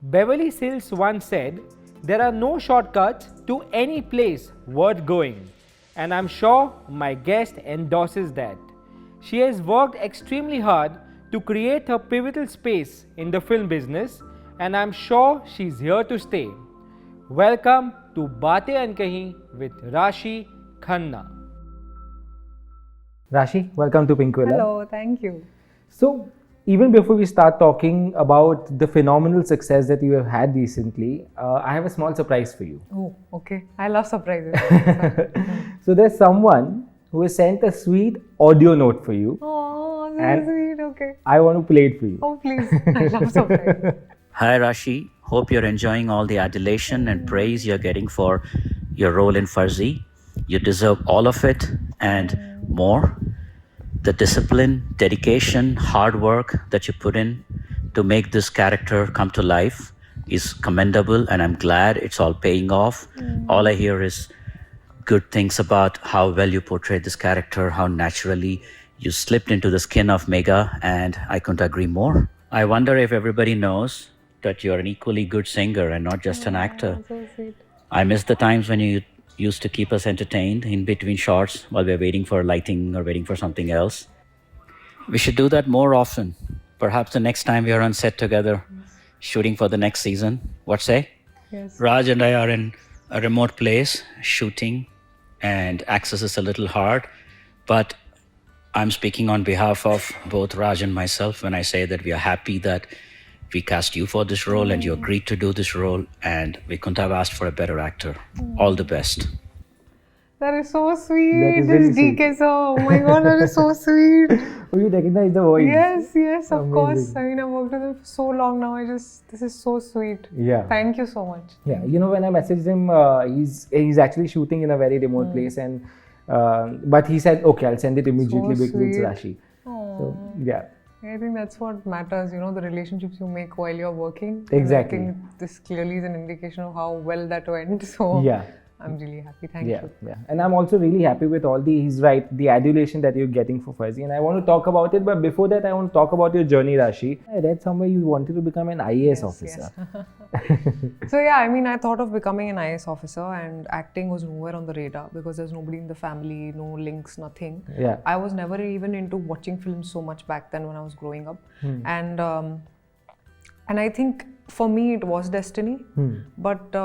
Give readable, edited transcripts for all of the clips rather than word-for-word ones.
Beverly Sills once said, "There are no shortcuts to any place worth going." And I'm sure my guest endorses that. She has worked extremely hard to create her pivotal space in the film business, and I'm sure she's here to stay. Welcome to Baatein Ankahee with Raashii Khanna. Raashii, welcome to Pinkvilla. Hello, thank you. So, even before we start talking about the phenomenal success that you have had recently, I have a small surprise for you. Oh, okay. I love surprises. So, there's someone who has sent a sweet audio note for you. Oh, And- so sweet. Okay. I want to play it for you. Oh, please. I love surprises. Hi Raashii, hope you're enjoying all the adulation and praise you're getting for your role in Farzi. You deserve all of it and more. The discipline, dedication, hard work that you put in to make this character come to life is commendable, and I'm glad it's all paying off. All I hear is good things about how well you portrayed this character, how naturally you slipped into the skin of Mega, and I couldn't agree more. I wonder if everybody knows that you're an equally good singer and not just an actor. So sweet. I miss the times when you used to keep us entertained in between shots while we're waiting for lighting or waiting for something else. We should do that more often. Perhaps the next time we are on set together, shooting for the next season. What say? Yes. Raj and I are in a remote place shooting, and access is a little hard. But I'm speaking on behalf of both Raj and myself when I say that we are happy that we cast you for this role and you agreed to do this role, and we couldn't have asked for a better actor. All the best. That is so sweet. That is very This sweet. DK sir. Oh my god, that is so sweet. Oh, you recognize the voice? Yes, of Amazing. course. I mean, I've worked with him for so long now. This is so sweet. Yeah. Thank you so much. Yeah, you know, when I messaged him, he's actually shooting in a very remote place, and but he said, okay, I'll send it immediately because it's sweet. Raashii. Aww. So yeah, I think that's what matters, the relationships you make while you're working. Exactly. I think this clearly is an indication of how well that went. So yeah. I'm really happy. Thank Yeah, you. yeah, and I'm also really happy with all he's right, the adulation that you're getting for Farzi, and I want to talk about it. But before that, I want to talk about your journey, Raashii. I read somewhere you wanted to become an IAS officer. So yeah, I mean, I thought of becoming an IAS officer, and acting was nowhere on the radar because there's nobody in the family, no links, nothing. Yeah. I was never even into watching films so much back then when I was growing up, and I think for me it was destiny, but.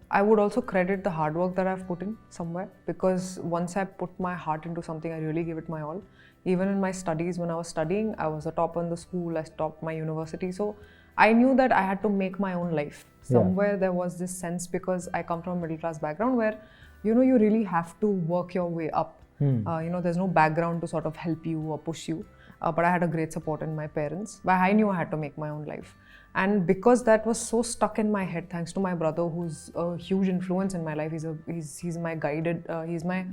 I would also credit the hard work that I've put in somewhere, because once I put my heart into something, I really give it my all. Even in my studies, when I was studying, I was a topper in the school, I topped my university. So I knew that I had to make my own life. Somewhere there was this sense, because I come from a middle class background where, you really have to work your way up. There's no background to sort of help you or push you. But I had a great support in my parents. But I knew I had to make my own life. And because that was so stuck in my head, thanks to my brother, who's a huge influence in my life. He's my guided, he's my,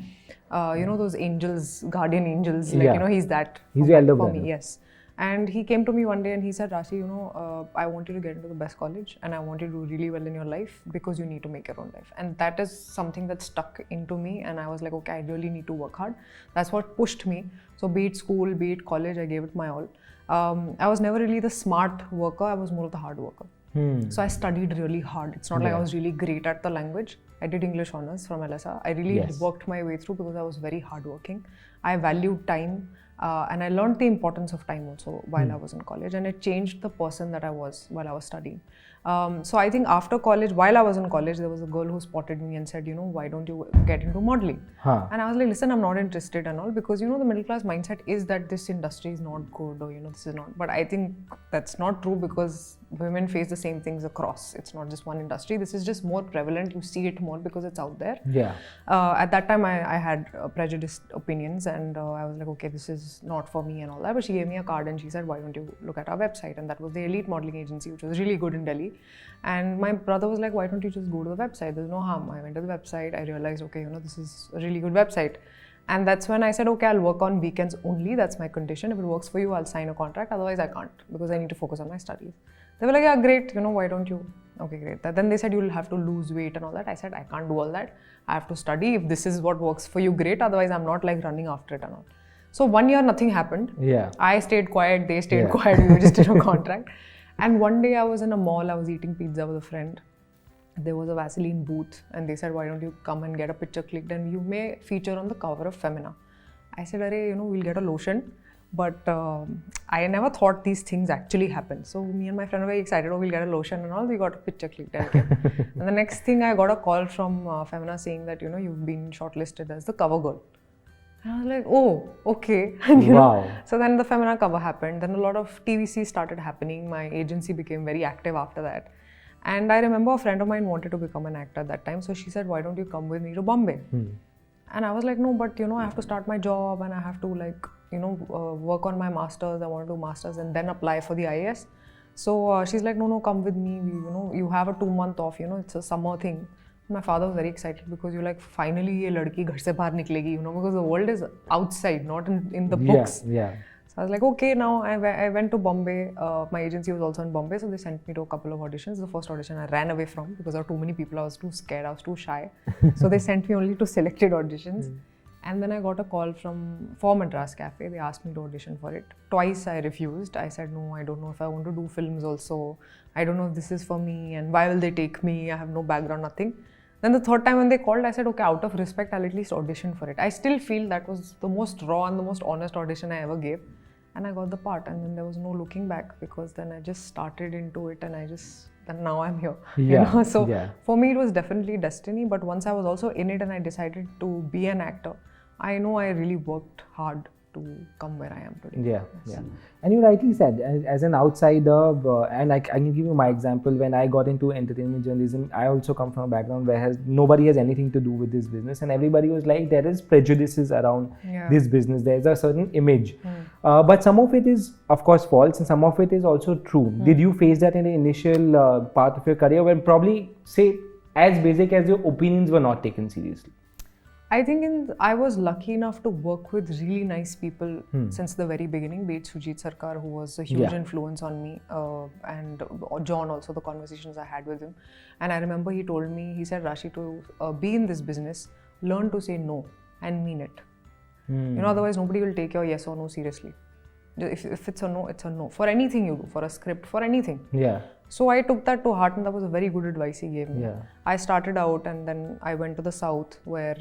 those angels, guardian angels. Like, he's that. He's your elder for brother. me, yes. And he came to me one day and he said, Raashii, I want you to get into the best college and I want you to do really well in your life because you need to make your own life. And that is something that stuck into me, and I was like, okay, I really need to work hard. That's what pushed me. So be it school, be it college, I gave it my all. I was never really the smart worker, I was more of the hard worker. So I studied really hard. It's not like I was really great at the language. I did English honors from LSR. I really worked my way through because I was very hardworking. I valued time. And I learned the importance of time also while I was in college, and it changed the person that I was while I was studying. So I think after college, while I was in college, there was a girl who spotted me and said, why don't you get into modeling? And I was like, listen, I'm not interested and all, because the middle class mindset is that this industry is not good, or this is not. But I think that's not true, because women face the same things across. It's not just one industry. This is just more prevalent. You see it more because it's out there. Yeah. At that time, I had prejudiced opinions, and I was like, okay, this is not for me and all that. But she gave me a card and she said, why don't you look at our website? And that was the elite modeling agency, which was really good in Delhi. And my brother was like, why don't you just go to the website? There's no harm. I went to the website. I realized, okay, this is a really good website. And that's when I said, okay, I'll work on weekends only. That's my condition. If it works for you, I'll sign a contract. Otherwise, I can't, because I need to focus on my studies. They were like, yeah, great. Why don't you? Okay, great. Then they said, you'll have to lose weight and all that. I said, I can't do all that. I have to study. If this is what works for you, great. Otherwise, I'm not like running after it and all. So 1 year, nothing happened. Yeah. I stayed quiet. They stayed quiet. We just did a contract. And one day I was in a mall, I was eating pizza with a friend. There was a Vaseline booth and they said, why don't you come and get a picture clicked and you may feature on the cover of Femina. I said, we'll get a lotion. But I never thought these things actually happen. So me and my friend were very excited, we'll get a lotion and all. We got a picture clicked and came. And the next thing I got a call from Femina saying that, you've been shortlisted as the cover girl. And I was like, oh, okay. And, wow. So then the Femina cover happened. Then a lot of TVC started happening. My agency became very active after that. And I remember a friend of mine wanted to become an actor at that time. So she said, why don't you come with me to Bombay? And I was like, no, but I have to start my job and I have to work on my masters. I want to do masters and then apply for the IAS. So she's like, no, come with me. You have a 2-month off, it's a summer thing. My father was very excited because you're like, finally, ye ladki ghar se bahar niklegi, because the world is outside, not in the books. Yeah. So I was like, okay, now I went to Bombay. My agency was also in Bombay, so they sent me to a couple of auditions. The first audition I ran away from because there were too many people. I was too scared. I was too shy. So they sent me only to selected auditions. And then I got a call for Madras Cafe. They asked me to audition for it. Twice I refused. I said, no, I don't know if I want to do films also. I don't know if this is for me and why will they take me? I have no background, nothing. Then the third time when they called, I said, okay, out of respect, I'll at least audition for it. I still feel that was the most raw and the most honest audition I ever gave. And I got the part, and then there was no looking back because then I just started into it and then now I'm here. Yeah. So for me, it was definitely destiny. But once I was also in it and I decided to be an actor, I know I really worked hard to come where I am today. Yeah. And you rightly said, as an outsider, and I can give you my example. When I got into entertainment journalism, I also come from a background where nobody has anything to do with this business, and everybody was like, there is prejudices around this business. There's a certain image, but some of it is, of course, false, and some of it is also true. Did you face that in the initial part of your career, when probably, say, as basic as your opinions were not taken seriously? I think I was lucky enough to work with really nice people since the very beginning, be it Sujit Sarkar, who was a huge influence on me, and John also, the conversations I had with him. And I remember he told me, he said, Raashii, to be in this business, learn to say no and mean it. Otherwise nobody will take your yes or no seriously. If it's a no, it's a no. For anything you do, for a script, for anything. Yeah. So I took that to heart and that was a very good advice he gave me. Yeah. I started out and then I went to the south where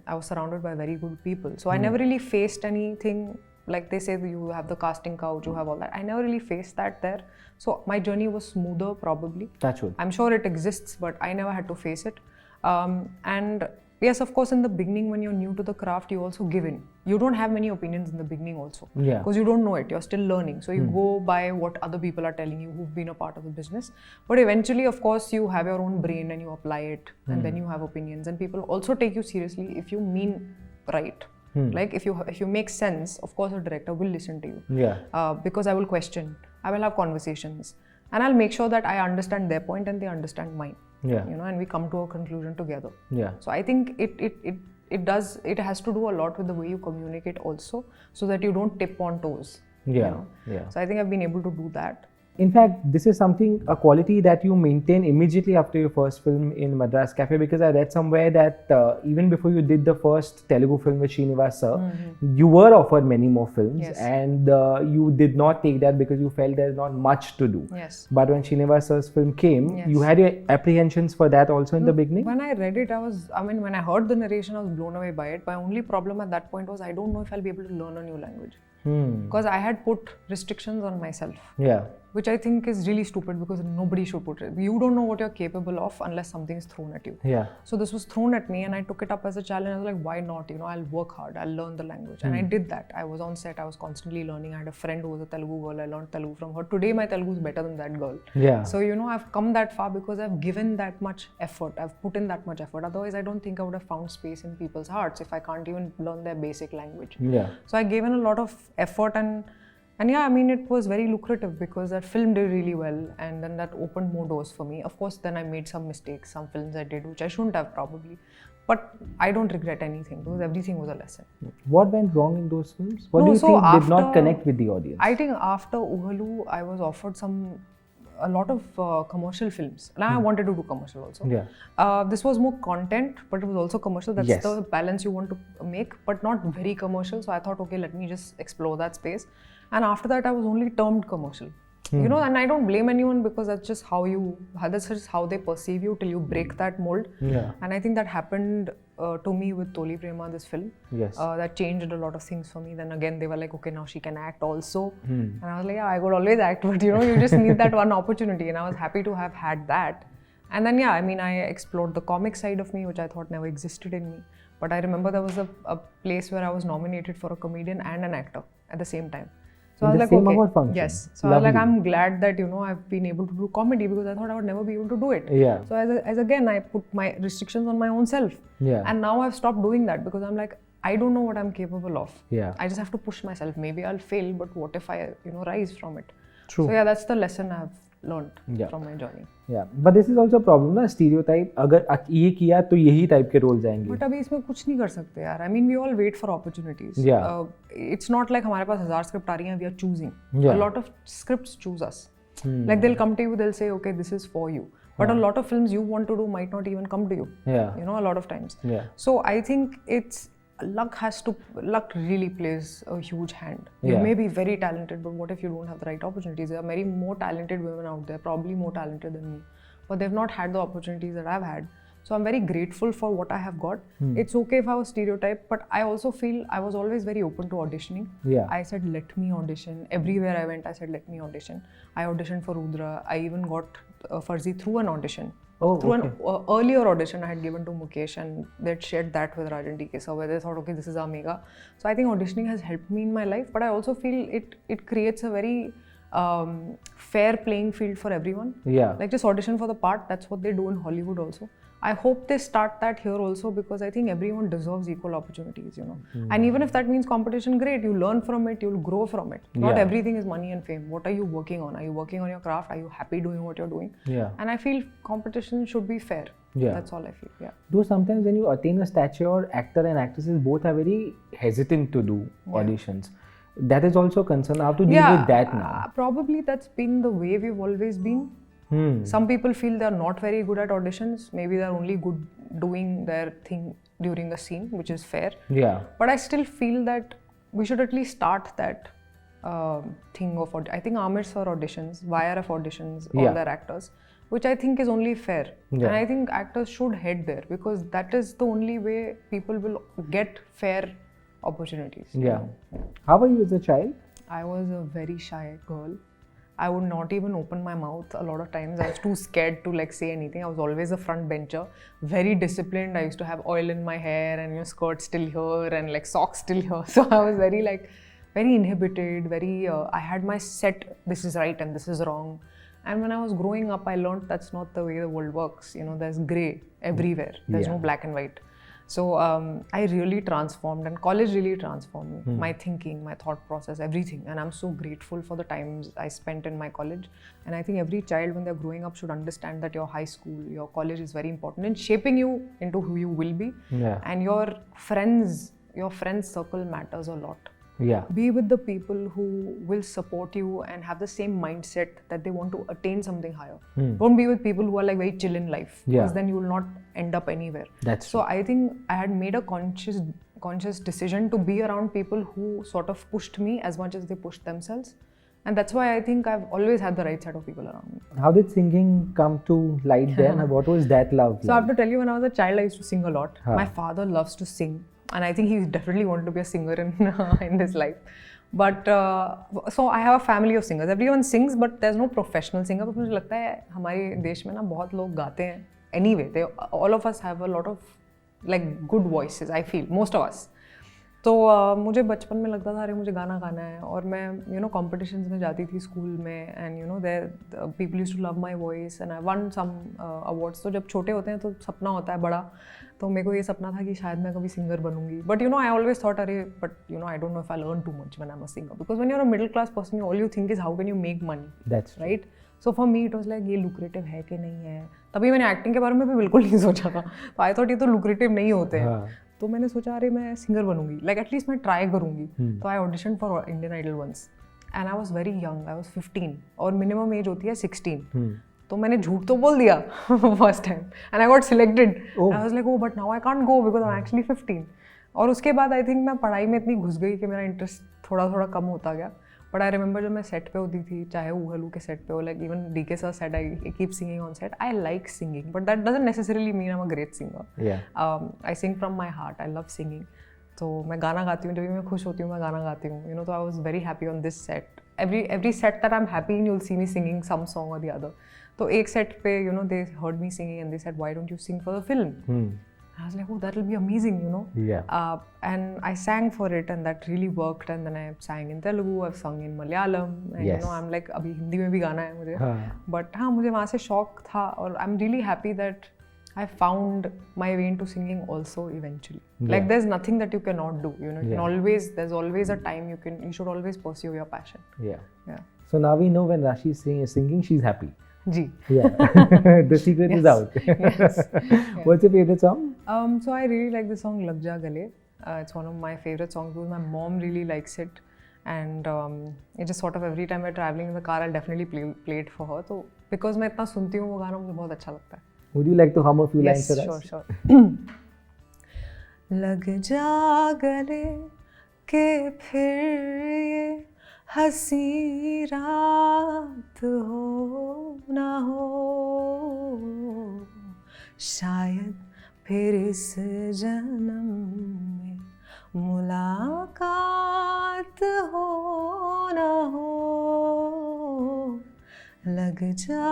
I was surrounded by very good people. So I never really faced anything like they say you have the casting couch, you have all that. I never really faced that there. So my journey was smoother probably. That's good. I'm sure it exists, but I never had to face it. And yes, of course, in the beginning, when you're new to the craft, you also give in. You don't have many opinions in the beginning also. Yeah. Because you don't know it, you're still learning. So you go by what other people are telling you who've been a part of the business. But eventually, of course, you have your own brain and you apply it and then you have opinions. And people also take you seriously if you mean right. Like if you make sense, of course, a director will listen to you. Yeah. Because I will question, I will have conversations. And I'll make sure that I understand their point and they understand mine. Yeah. And we come to a conclusion together. Yeah. So I think it has to do a lot with the way you communicate also, so that you don't tip on toes. Yeah. So I think I've been able to do that. In fact, this is a quality that you maintain immediately after your first film in Madras Cafe, because I read somewhere that even before you did the first Telugu film with Srinivas sir, you were offered many more films, and you did not take that because you felt there's not much to do. Yes. But when Srinivas sir's film came, you had your apprehensions for that also in the beginning? When I read it, when I heard the narration, I was blown away by it. My only problem at that point was I don't know if I'll be able to learn a new language. Because I had put restrictions on myself. Yeah. Which I think is really stupid because nobody should put it. You don't know what you're capable of unless something is thrown at you. Yeah. So this was thrown at me and I took it up as a challenge. I was like, why not? I'll work hard. I'll learn the language. And I did that. I was on set. I was constantly learning. I had a friend who was a Telugu girl. I learned Telugu from her. Today my Telugu is better than that girl. Yeah. So, I've come that far because I've given that much effort. I've put in that much effort. Otherwise, I don't think I would have found space in people's hearts if I can't even learn their basic language. Yeah. So I gave in a lot of effort and yeah, it was very lucrative because that film did really well and then that opened more doors for me. Of course, then I made some mistakes, some films I did which I shouldn't have probably. But I don't regret anything because everything was a lesson. What went wrong in those films? What do you think did not connect with the audience? I think after Uhalu, I was offered a lot of commercial films. And I wanted to do commercial also. Yeah. This was more content, but it was also commercial. That's the balance you want to make, but not very commercial. So I thought, okay, let me just explore that space. And after that, I was only termed commercial. You know, and I don't blame anyone because that's just how they perceive you till you break that mold. Yeah. And I think that happened to me with Toli Prema, this film. Yes. That changed a lot of things for me. Then again, they were like, okay, now she can act also. And I was like, yeah, I could always act, but you know, you just need that one opportunity. And I was happy to have had that. And then, yeah, I mean, I explored the comic side of me, which I thought never existed in me. But I remember there was a place where I was nominated for a comedian and an actor at the same time. So I was like, okay, yes. So I was like, I'm glad that, you know, I've been able to do comedy because I thought I would never be able to do it. Yeah. So as again, I put my restrictions on my own self. Yeah. And now I've stopped doing that because I'm like, I don't know what I'm capable of. Yeah. I just have to push myself.Maybe I'll fail, but what if I, you know, rise from it? True. So yeah, that's the lesson I've learned from my journey. Yeah, but this is also a problem ना, stereotype. अगर ये किया तो यही type के roles आएंगे. But अभी इसमें कुछ नहीं कर सकते यार. I mean, we all wait for opportunities. Yeah. It's not like हमारे पास 1000 script आ रही हैं, we are choosing. Yeah. A lot of scripts choose us. Like they'll come to you, they'll say, okay, this is for you. But a lot of films you want to do might not even come to you. Yeah. You know, a lot of times. Yeah. So I think it's luck really plays a huge hand. You Yeah. may be very talented, but what if you don't have the right opportunities? There are many more talented women out there, probably more talented than me, but they've not had the opportunities that I've had. So I'm very grateful for what I have got. It's okay if I was stereotyped, but I also feel I was always very open to auditioning. Yeah. I said, let me audition. Everywhere I went, I said, let me audition. I auditioned for Rudra. I even got Farzi through an audition. Through an earlier audition I had given to Mukesh, and they'd shared that with Rajan DK, so where they thought, okay, this is our mega. So I think auditioning has helped me in my life, but I also feel it creates a very fair playing field for everyone. Yeah. Like just audition for the part, that's what they do in Hollywood also. I hope they start that here also because I think everyone deserves equal opportunities, you know. And even if that means competition, great, you learn from it, you'll grow from it. Not everything is money and fame. What are you working on? Are you working on your craft? Are you happy doing what you're doing? Yeah. And I feel competition should be fair. Yeah. That's all I feel. Yeah. Though sometimes when you attain a stature, actor and actresses both are very hesitant to do auditions. That is also a concern. How to deal with that now? Probably that's been the way we've always been. Some people feel they're not very good at auditions. Maybe they're only good doing their thing during a scene, which is fair. Yeah. But I still feel that we should at least start that thing of I think Amir's for auditions, YRF auditions, all their actors, which I think is only fair. And I think actors should head there because that is the only way people will get fair opportunities. Yeah. How were you as a child? I was a very shy girl. I would not even open my mouth a lot of times. I was too scared to like say anything. I was always a front bencher, very disciplined. I used to have oil in my hair and, you know, skirt still here and like socks still here. So I was very inhibited, I had my set, this is right and this is wrong. And when I was growing up, I learned that's not the way the world works. You know, there's grey everywhere. There's no black and white. So I really transformed, and college really transformed me. My thinking, my thought process, everything. And I'm so grateful for the times I spent in my college. And I think every child when they're growing up should understand that your high school, your college is very important in shaping you into who you will be. Yeah. And your friends circle matters a lot. Yeah. Be with the people who will support you and have the same mindset that they want to attain something higher. Don't be with people who are like very chill in life, because then you will not end up anywhere. That's so. I think I had made a conscious decision to be around people who sort of pushed me as much as they pushed themselves, and that's why I think I've always had the right set of people around me. How did singing come to light then? What was that love? So I have to tell you, when I was a child, I used to sing a lot. My father loves to sing. And I think he definitely wanted to be a singer in his life. But so I have a family of singers. Everyone sings, but there's no professional singer. But मुझे लगता है हमारे देश में ना बहुत लोग गाते हैं. Anyway, all of us have a lot of like good voices. I feel most of us. तो मुझे बचपन में लगता था अरे मुझे गाना गाना है, और मैं competitions में जाती थी स्कूल में, and there people used to love my voice and I won some awards. तो जब छोटे होते हैं तो सपना होता है बड़ा, तो मेरे को ये सपना था कि शायद मैं कभी singer बनूंगी. But I always thought but I don't know if I'll earn too much when I'm a singer, because when you're a middle class person, all you think is how can you make money. That's right. So for me it was like ये lucrative है कि नहीं है. तभी मैंने acting के बारे में भी बिल्कुल नहीं सोचा था. तो I thought ये तो lucrative नहीं होते हैं. तो मैंने सोचा अरे मैं सिंगर बनूंगी, like at least मैं ट्राई करूंगी. तो I auditioned for Indian Idol once and I was very young. I was 15 और minimum age होती है 16. तो मैंने झूठ तो बोल दिया first time and I got selected. I was like, oh but now I can't go because I'm actually 15. और उसके बाद I think मैं पढ़ाई में इतनी घुस गई कि मेरा इंटरेस्ट थोड़ा कम होता गया. बट आई रिमेंबर जब मैं सेट पे होती थी, चाहे ऊहलू के सेट पे हो, like even DK sir said I keep singing on set, I like singing but that doesn't necessarily mean I am a great singer. I sing from my heart, I love singing. तो मैं गाना गाती हूँ, जब भी मैं खुश होती हूँ मैं गाना गाती हूँ, यू नो. तो I was very happy on this set. every set that I'm happy in, you'll see me singing some song or the other. So एक set पे, you know, they heard me singing and they said, why don't you sing for the film? I was like, oh, that'll be amazing, you know. And I sang for it and that really worked. And then I sang in Telugu, I've sung in Malayalam, and you know, I'm like, अभी हिंदी में भी गाना है मुझे. But हाँ, मुझे वहाँ से शौक था और I'm really happy that I found my way into singing also eventually. Like there's nothing that you cannot do, you know. You can there's always a time you should always pursue your passion. Yeah. So now we know when Raashii is singing, she's happy. Ji. Yeah. The secret is out. Yes. What's your favorite song? So I really like the song Lag Jaa Gale. It's one of my favorite songs because my mom really likes it. And it just sort of every time we're traveling in the car, I'll definitely play it for her. So because मैं इतना सुनती हूँ वो गाना मुझे बहुत अच्छा लगता है. Would you like to hum a few lines for us? Yes, sure. लग जा गले के फिर ये हंसी रात हो ना हो, शायद फिर इस जन्म में मुलाकात हो ना हो, लग जा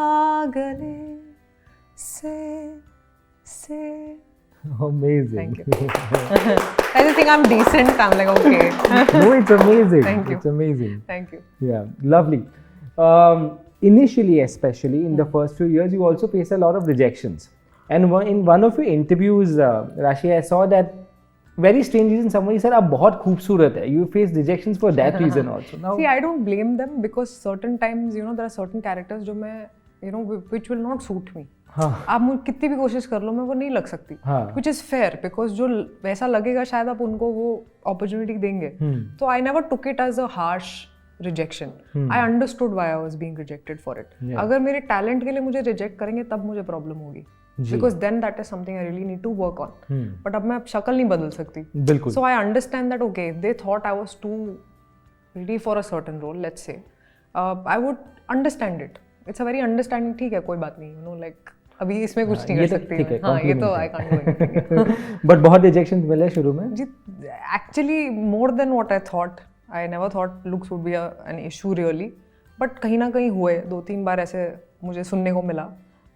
गले से. Amazing. Thank you. I just think I'm decent. I'm like, okay. No, it's amazing. Thank you. It's amazing. Thank you. Yeah, lovely. Initially, especially in the first few years, you also faced a lot of rejections. And in one of your interviews, Raashii, I saw that very strange reason somebody said, "आप बहुत खूबसूरत है." You faced rejections for that reason also. Now, see, I don't blame them because certain times, you know, there are certain characters जो मैं, you know, which will not suit me. आप मुझे कितनी भी कोशिश कर लो, मैं वो नहीं लग सकती. Which is fair because जो वैसा लगेगा शायद आप उनको वो opportunity देंगे. तो I never took it as a harsh rejection. I understood why I was being rejected for it. अगर मेरे talent के लिए मुझे reject करेंगे तब मुझे problem होगी. Because then that is something I really need to work on. But अब मैं शक्ल नहीं बदल सकती. बिल्कुल. So I understand that okay, if they thought I was too ready for a certain role, let's say, I would understand it. It's a very understanding. ठीक है, कोई बात नहीं. You know, like अभी इसमें कुछ नहीं कर सकती. हाँ, ये तो I can't do anything. But बहुत rejections मिले शुरू में. जी, actually more than what I thought. I never thought looks would be an issue really. But कहीं ना कहीं हुए 2-3 बार ऐसे मुझे सुनने को मिला.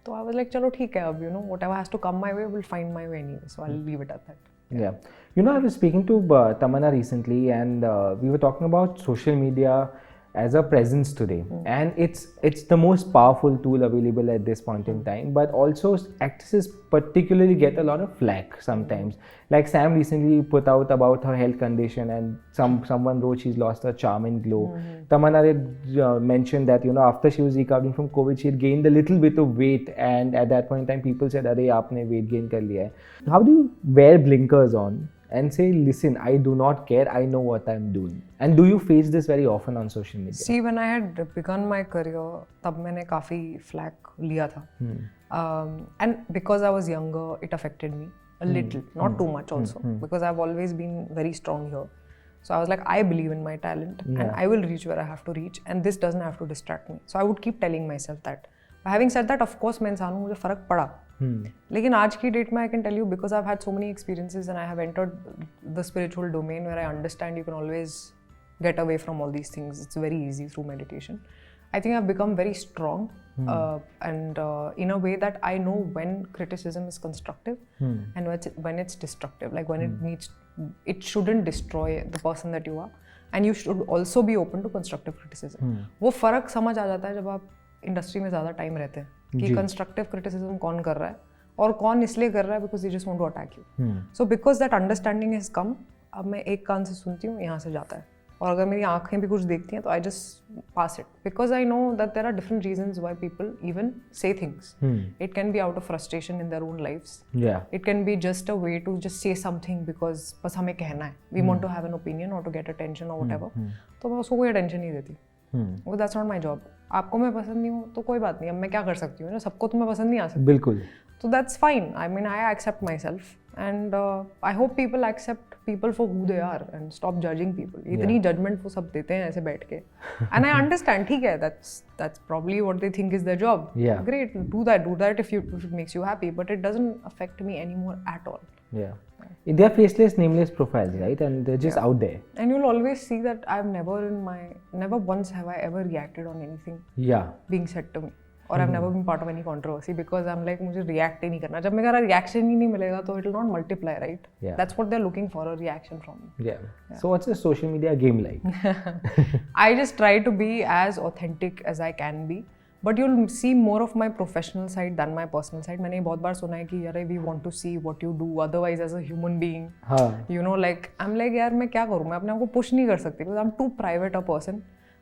So I was like, चलो ठीक है अब, you know, whatever has to come my way will find my way anyway. So I'll leave it at that. Yeah. You know, I was speaking to Tamanna recently and we were talking about social media as a presence today. And it's the most powerful tool available at this point in time. But also actresses particularly get a lot of flack sometimes. Like Sam recently put out about her health condition and someone wrote she's lost her charm and glow. Tamanna had mentioned that, you know, after she was recovering from COVID, she had gained a little bit of weight and at that point in time people said, "Arey, aapne weight gain kar liya hai." How do you wear blinkers on and say, listen, I do not care, I know what I'm doing? And do you face this very often on social media? See, when I had begun my career, तब मैंने काफ़ी flack लिया था. And because I was younger, it affected me a little, not too much also, because I've always been very strong here. So I was like, I believe in my talent and I will reach where I have to reach and this doesn't have to distract me. So I would keep telling myself that. But having said that, of course, मैं इंसान हूँ, मुझे फ़र्क पड़ा. लेकिन आज की date में I can tell you because I've had so many experiences and I have entered the spiritual domain where I understand you can always get away from all these things. It's very easy through meditation. I think I've become very strong and in a way that I know when criticism is constructive and when it's destructive. Like when it shouldn't destroy the person that you are and you should also be open to constructive criticism. वो फ़र्क समझ आ जाता है जब आप industry में ज़्यादा time रहते हैं कि कंस्ट्रक्टिव क्रिटिसिज्म कौन कर रहा है और कौन इसलिए कर रहा है because they just want to attack you. So because that understanding has come, अब मैं एक कान से सुनती हूँ, यहाँ से जाता है और अगर मेरी आंखें भी कुछ देखती हैं तो I just pass it because I know that there are different reasons why people even say things. It can be out of frustration in their own lives. It can be just a way to just say something because बस हमें कहना है, we want to have an opinion और to get attention और whatever. तो मैं उसको कोई अटेंशन नहीं देती. वो दैट्स नॉट माई जॉब. आपको मैं पसंद नहीं हूँ तो कोई बात नहीं, अब मैं क्या कर सकती हूँ ना, सबको तुम्हें पसंद नहीं आ सकती. बिल्कुल. So that's fine. I mean, I accept myself and I hope people accept people for who they are and stop judging people. इतनी judgment वो सब देते हैं ऐसे बैठ के, and I understand, ठीक है, that's probably what they think is their job. Yeah. Great, do that if it makes you happy, but it doesn't affect me anymore at all. Yeah. They're faceless, nameless profiles, right? And they're just out there. And you'll always see that never once have I ever reacted on anything being said to me. Or I've never been part of any controversy because I'm like, मुझे react ही नहीं करना. जब मेरा reaction ही नहीं मिलेगा तो it will not multiply, right? Yeah. That's what they're looking for, a reaction from me. Yeah. So what's the social media game like? I just try to be as authentic as I can be. But you'll see more of my professional side than my personal side. मैंने बहुत बार सुना है कि यार we want to see what you do otherwise as a human being. You know, like I'm like यार मैं क्या करूँ, मैं अपने आप को push नहीं कर सकती because I'm too private a person.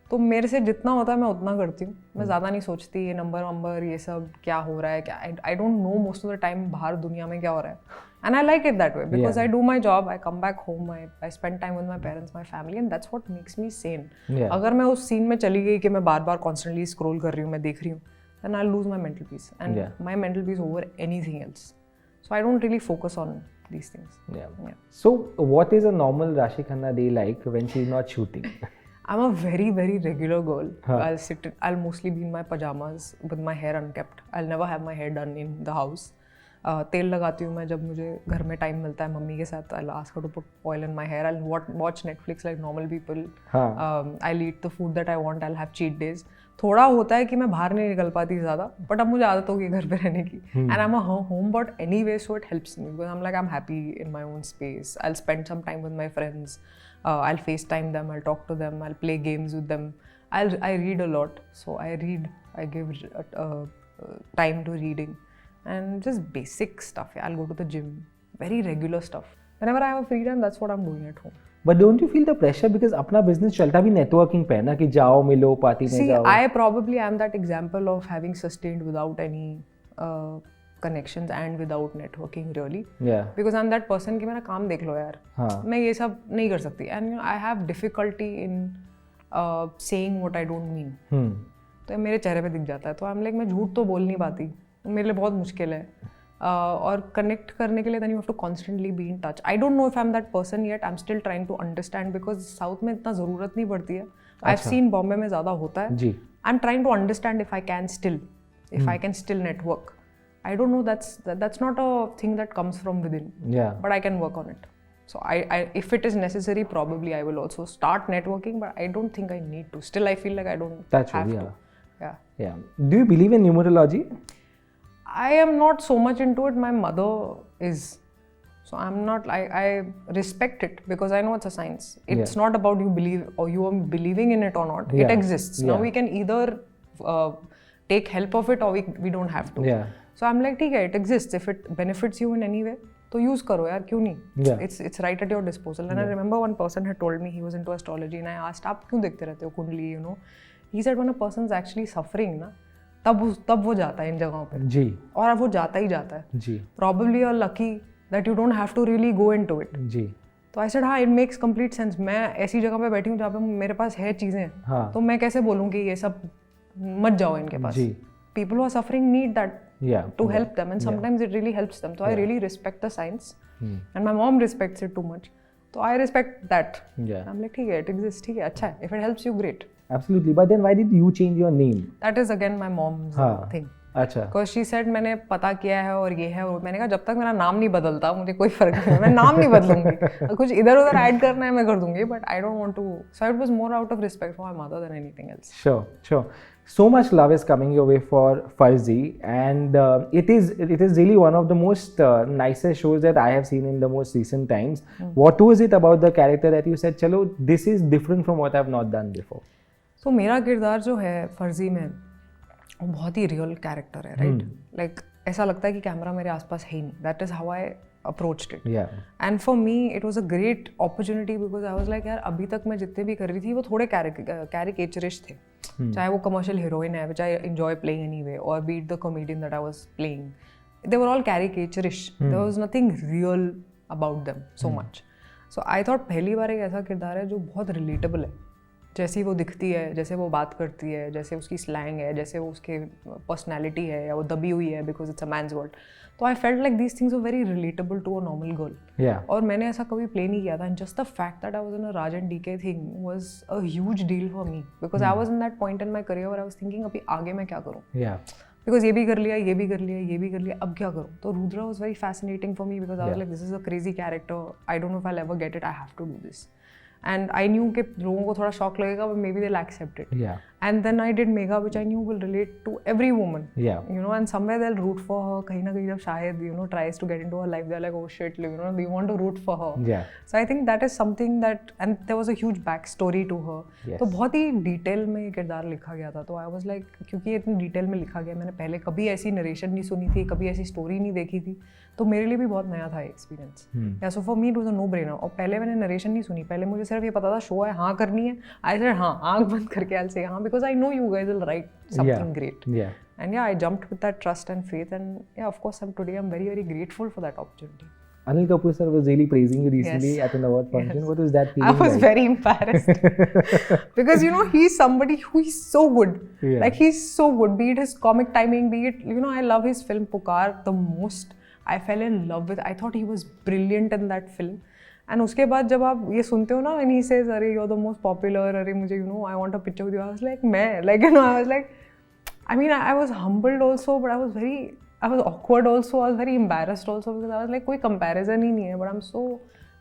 तो मेरे से जितना होता है मैं उतना करती हूँ, मैं ज़्यादा नहीं सोचती ये नंबर ये सब क्या हो रहा है क्या. I don't know most of the time बाहर दुनिया में क्या हो रहा है. And I like it that way because I do my job, I come back home, I spend time with my parents, my family, and that's what makes me sane. अगर मैं उस सीन में चली गई कि मैं बार constantly scroll कर रही हूँ, मैं देख रही हूँ, then I'll lose my mental peace and my mental peace over anything else. So I don't really focus on these things. Yeah. So what is a normal Raashii Khanna day like when she's not shooting? I'm a very, very regular girl. I'll mostly be in my pajamas with my hair unkept. I'll never have my hair done in the house. तेल लगाती हूँ मैं जब मुझे घर में time मिलता है मम्मी के साथ. I'll ask her to put oil in my hair. I'll watch Netflix like normal people. I'll eat the food that I want. I'll have cheat days. थोड़ा होता है कि मैं बाहर नहीं निकल पाती ज़्यादा, but अब मुझे आदत हो गई घर पे रहने की. And I'm a homebird anyway, so it helps me because I'm like I'm happy in my own space. I'll spend some time with my friends. I'll FaceTime them. I'll talk to them. I'll play games with them. I read a lot, so I read. I give time to reading. And just basic stuff. I'll go to the gym. Very regular stuff. Whenever I have free time, that's what I'm doing at home. But don't you feel the pressure because अपना business चलता भी networking पे है ना कि जाओ मिलो party में जाओ. See, I probably am that example of having sustained without any connections and without networking really. Yeah. Because I'm that person कि मेरा काम देख लो यार. मैं ये सब नहीं कर सकती. And you know, I have difficulty in saying what I don't mean. तो मेरे चेहरे पे दिख जाता है. तो I'm like मैं झूठ तो बोल नहीं पाती. मेरे लिए बहुत मुश्किल है. और कनेक्ट करने के लिए then you have to constantly be in touch. I don't know if I'm that person yet. I'm still trying to understand because South में इतना ज़रूरत नहीं पड़ती है. I've seen बॉम्बे में ज़्यादा होता है. जी. I'm trying to understand if I can still network. I don't know. That's not a thing that comes from within. Yeah. But I can work on it. So if it is necessary, probably I will also start networking. But I don't think I need to. Still, I feel like I don't have to. Yeah. Do you believe in numerology? I am not so much into it. My mother is. So I'm not. I respect it because I know it's a science. It's not about you are believing in it or not. It exists. Now we can either take help of it or we don't have to. Yeah. So I'm like, ठीक है, it exists. If it benefits you in any way, तो use करो यार, क्यों नहीं? It's right at your disposal. And I remember one person had told me he was into astrology, and I asked, आप क्यों देखते रहते हो कुंडली? You know, he said when a person's actually suffering ना, तब वो जाता है इन जगहों पे. जी. और अब वो जाता ही जाता है. जी. Probably you're lucky that you don't have to really go into it. जी. तो I said हाँ, it makes complete sense. मैं ऐसी जगह पे बैठी हूँ जहाँ पे मेरे पास है चीजें. हाँ. तो मैं कैसे बोलूँ कि ये सब मत जाओ इनके पास. जी. People who are suffering need that to help them, and sometimes it really helps them. So I really respect the science, and my mom respects it too much. So I respect that. Yeah. I'm like, ठीक है, it exists, ठीक है, अच्छा है. If it helps you, great. Absolutely. But then why did you change your name? That is again my mom's thing. अच्छा. Because she said मैंने पता किया है और ये है और मैंने कहा जब तक मेरा नाम नहीं बदलता मुझे कोई फर्क नहीं है. मैं नाम नहीं बदलूंगी. कुछ इधर उधर ऐड करना है मैं कर दूंगी. But I don't want to. So it was more out of respect for my mother than anything else. Sure. So much love is coming your way for Farzi, and it is really one of the most nicest shows that I have seen in the most recent times. What was it about the character that you said, चलो this is different from what I have not done before? So मेरा किरदार जो है फर्जी में वो बहुत ही real character है, राइट? लाइक ऐसा लगता है कि कैमरा मेरे आसपास है ही नहीं. That is how I approached it. And for me it was a great opportunity because I was like यार अभी तक मैं जितने भी कर रही थी वो थोड़े कैरिकेचरिश थे. चाहे वो कमर्शियल हीरोइन है which I enjoy playing anyway और beat the comedian that I was playing, they were all caricaturish. There was nothing real about them so much. So I thought पहली बार एक ऐसा किरदार है जो बहुत रिलेटेबल है, जैसी वो दिखती है, जैसे वो बात करती है, जैसे उसकी स्लैंग है, जैसे वो उसके पर्सनैलिटी है या वो दबी हुई है because it's a man's world. तो I felt like these things are very relatable to a normal girl. और मैंने ऐसा कभी प्ले नहीं किया था. And just the fact that I was in a Raj and DK thing was a huge deal for me because I was in that point in my career where I was thinking अभी आगे मैं क्या करूँ. Because ये भी कर लिया, ये भी कर लिया, ये भी कर लिया, अब क्या करूँ. तो Rudra was very fascinating for me because I was like this is a crazy character. I don't know if I ever get it. I have to do this. And I knew कि लोगों को थोड़ा शॉक लगेगा but maybe they'll accept it. And then I did Megha which I knew will relate to every woman. You know, and somewhere they'll root for her. कहीं ना कहीं जब शायद you know tries to get into her life they're like oh shit, you know, you want to root for her. So I think that is something that, and there was a huge back story to her. तो बहुत ही detail में ये किरदार लिखा गया था. तो I was like क्योंकि इतनी डिटेल में लिखा गया, मैंने पहले कभी ऐसी नरेशन नहीं सुनी थी, कभी ऐसी स्टोरी नहीं देखी थी, तो मेरे लिए भी बहुत नया था experience. Yeah so for me it was a no brainer. और पहले मैंने नरेशन नहीं सुनी, पहले मुझे सिर्फ ये पता था शो है, हाँ करनी है. आई सेड हाँ, आँख बंद करके आई विल से हाँ because I no you guys will write something great. And yeah, I jumped with that trust and faith, and yeah, of course today I'm very very grateful for that opportunity. Anil Kapoor sir was really praising you recently at an award function. What was that feeling? I was very embarrassed because you know he's somebody who is so good. Like he's so good, be it his comic timing, be it, you know, I love his film Pukar the most. I fell in love with, I thought he was brilliant in that film. And उसके बाद जब आप ये सुनते हो ना, and he says अरे you're the most popular, अरे मुझे you know I want a picture with you, I was like मैं, like you know I was like, I mean I was humbled also but I was awkward also, I was very embarrassed also because I was like कोई comparison ही नहीं है. But I'm so,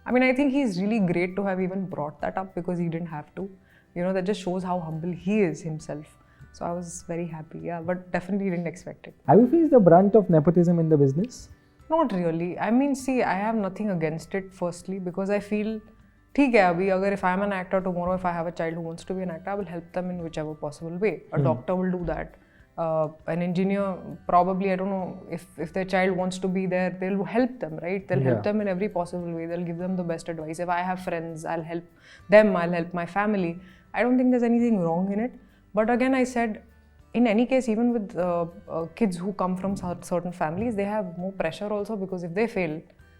I mean I think he's really great to have even brought that up because he didn't have to, you know, that just shows how humble he is himself. So I was very happy, yeah, but definitely didn't expect it. Have you faced the brunt of nepotism in the business? Not really. I mean, see, I have nothing against it firstly because I feel, ठीक है अभी अगर if I'm an actor tomorrow, if I have a child who wants to be an actor, I will help them in whichever possible way. A doctor will do that. An engineer probably, I don't know, if their child wants to be there, they'll help them, right? They'll help them in every possible way. They'll give them the best advice. If I have friends, I'll help them. I'll help my family. I don't think there's anything wrong in it. But again, I said, in any case, even with kids who come from certain families, they have more pressure also because if they fail,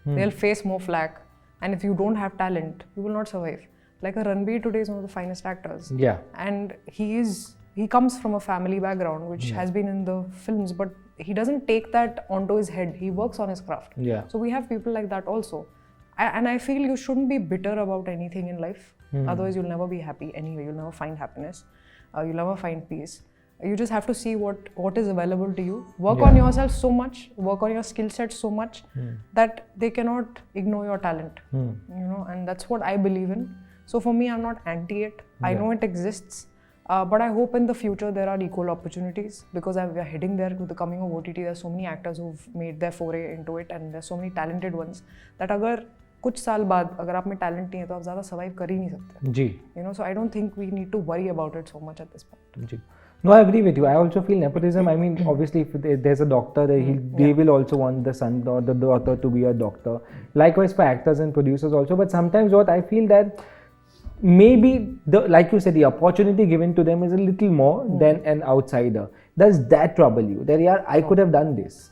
they'll face more flack. And if you don't have talent, you will not survive. Like Ranbir today is one of the finest actors. And he comes from a family background which has been in the films, but he doesn't take that onto his head. He works on his craft. So we have people like that also. And I feel you shouldn't be bitter about anything in life. Otherwise, you'll never be happy anyway. You'll never find happiness. You'll never find peace. You just have to see what is available to you. Work on yourself so much, work on your skill set so much that they cannot ignore your talent. You know, and that's what I believe in. So for me, I'm not anti it. I know it exists, but I hope in the future there are equal opportunities because we are heading there with the coming of OTT. There's so many actors who've made their foray into it, and there's so many talented ones that अगर कुछ साल बाद अगर आप में talent नहीं है तो आप ज़्यादा survive कर ही नहीं सकते. जी. You know, so I don't think we need to worry about it so much at this point. Ji. No, I agree with you. I also feel nepotism. I mean, obviously, if there's a doctor, they will also want the son or the daughter to be a doctor. Likewise for actors and producers also. But sometimes what I feel that maybe, like you said, the opportunity given to them is a little more than an outsider. Does that trouble you? That yeah, I could have done this.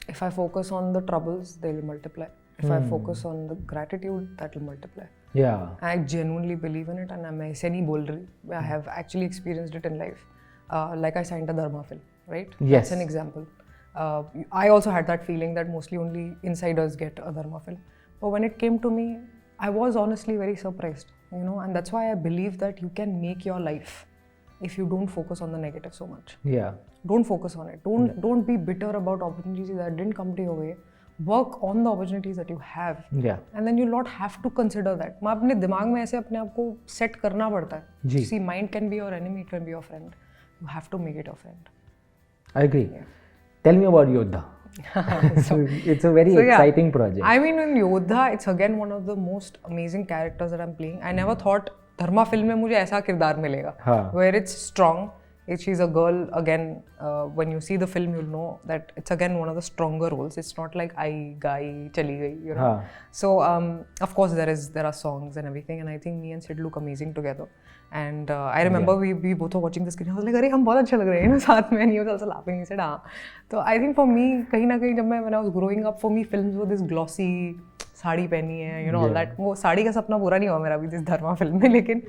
If I focus on the troubles, they will multiply. If I focus on the gratitude, that will multiply. Yeah. I genuinely believe in it, and I'm नहीं बोल रही. I have actually experienced it in life. Like I signed a Dharma film, right? Yes. That's an example. I also had that feeling that mostly only insiders get a Dharma film. But when it came to me, I was honestly very surprised, you know, and that's why I believe that you can make your life if you don't focus on the negative so much. Yeah. Don't focus on it. Don't be bitter about opportunities that didn't come to your way. Work on the opportunities that you have. Yeah. And then you'll not have to consider that. मैं अपने दिमाग में ऐसे अपने आप को set करना पड़ता है. See, mind can be your enemy, it can be your friend. You have to make it a friend. I agree. Yeah. Tell me about Yodha. It's a very exciting project. I mean, in Yodha, it's again one of the most amazing characters that I'm playing. I never thought Dharma film में मुझे ऐसा किरदार मिलेगा. Where it's strong. She's a girl again. When you see the film, you'll know that it's again one of the stronger roles. It's not like I guy chali gayi, you know. So of course there are songs and everything, and I think me and Sid look amazing together. And I remember we both were watching the screen. I was like, अरे हम बहुत अच्छे लग रहे हैं ना साथ में. And he was also laughing. He said, हाँ. So I think for me, कहीं ना कहीं जब मैं when I was growing up, for me films were this glossy, sari पहनी है, you know, all that. वो साड़ी का सपना पूरा नहीं हुआ मेरा अभी इस धर्मा फिल्म में, लेकिन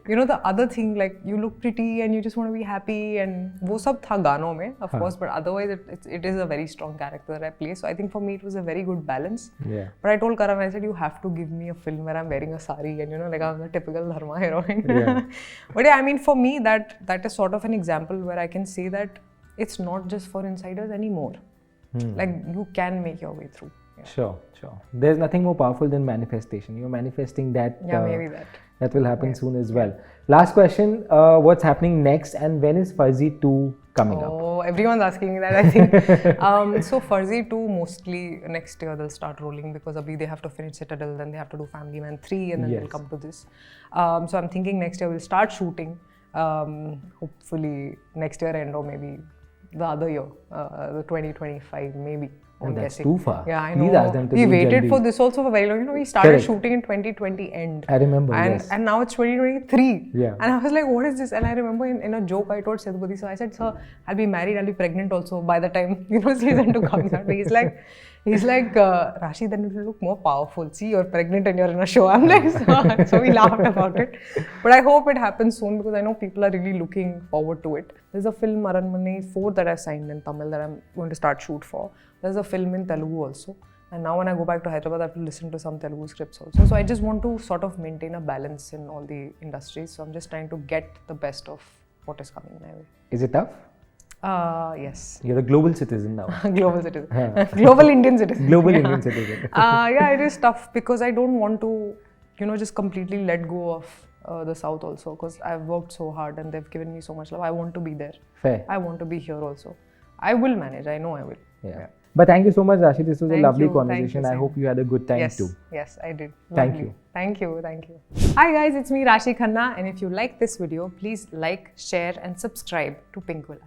you know the other thing, like you look pretty and you just want to be happy, and वो सब था गानों में, of course, but otherwise it is a very strong character that I play. So I think for me it was a very good balance. But I told Karan, I said, you have to give me a film where I'm wearing a sari and, you know, like I'm the typical dharma heroine. But yeah, I mean, for me that is sort of an example where I can say that it's not just for insiders anymore. Like you can make your way through. Sure. There's nothing more powerful than manifestation. You're manifesting that. Yeah, maybe that. That will happen soon as well. Last question, what's happening next and when is Farzi 2 coming up? Oh, everyone's asking me that, I think. So Farzi 2 mostly next year they'll start rolling, because abhi they have to finish Citadel, then they have to do Family Man 3 and then they'll come to this. So I'm thinking next year we'll start shooting. Hopefully next year end or maybe the other year, the 2025 maybe. Oh, that's too far. Yeah, I know. Please ask them to we do waited jaldi. for this also for very long. You know, we started shooting in 2020 end. I remember, and, yes. And now it's 2023. Yeah. And I was like, what is this? And I remember in a joke I told Sethupathi, so I said, sir, I'll be married, I'll be pregnant also by the time, you know, season 2 comes out. He's like, Raashii, then it will look more powerful. See, you're pregnant and you're in a show. I'm like, so we laughed about it. But I hope it happens soon, because I know people are really looking forward to it. There's a film, Aranmane 4, that I signed in Tamil that I'm going to start shoot for. There's a film in Telugu also. And now when I go back to Hyderabad, I have to listen to some Telugu scripts also. So I just want to sort of maintain a balance in all the industries. So I'm just trying to get the best of what is coming my way. Is it tough? Yes. You're a global citizen now. Global citizen. Global Indian citizen. Global Indian citizen. Yeah, it is tough because I don't want to, you know, just completely let go of the South also, because I've worked so hard and they've given me so much love. I want to be there. Fair. I want to be here also. I will manage. I know I will. Yeah. But thank you so much, Raashii. This was a lovely conversation. Thank you, I hope you had a good time too. Yes, I did. Thank Lovely. you. Thank you. Thank you. Hi guys, it's me Raashii Khanna, and if you like this video, please like, share and subscribe to Pinkvilla.